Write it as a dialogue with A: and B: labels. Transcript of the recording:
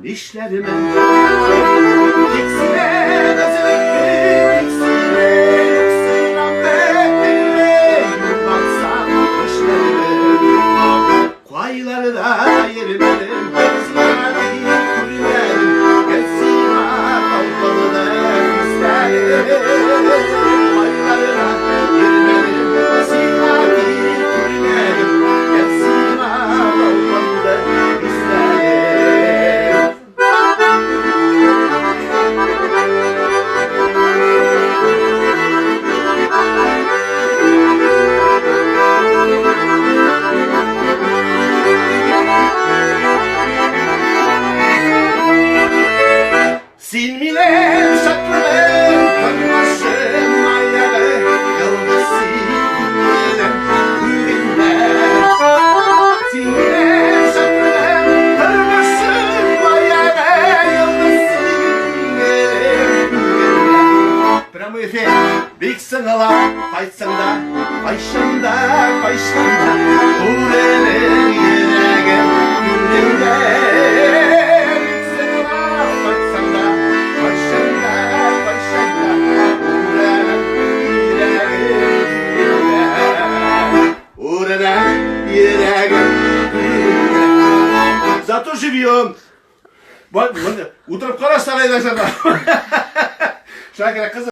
A: İşlerime tiksine gözümü tiksine yoksunam beddine yumbatsam işlerime koyları da yerim zimadi kullerim gelsin kalpalı da izlerim koyları da yerim zimadi kullerim gelsin kalpalı da izlerim. Silmiler şaklım, karmaşım ayağı, yalnız silmiler ürünler. Silmiler şaklım, karmaşım ayağı, yalnız silmiler ürünler. Pramo Efe, bir sınıla, kaysanda, kayşanda, kayşanda, uğrenir yere gel, ürünler. Зато живем. Утро в Красноярске. Шагра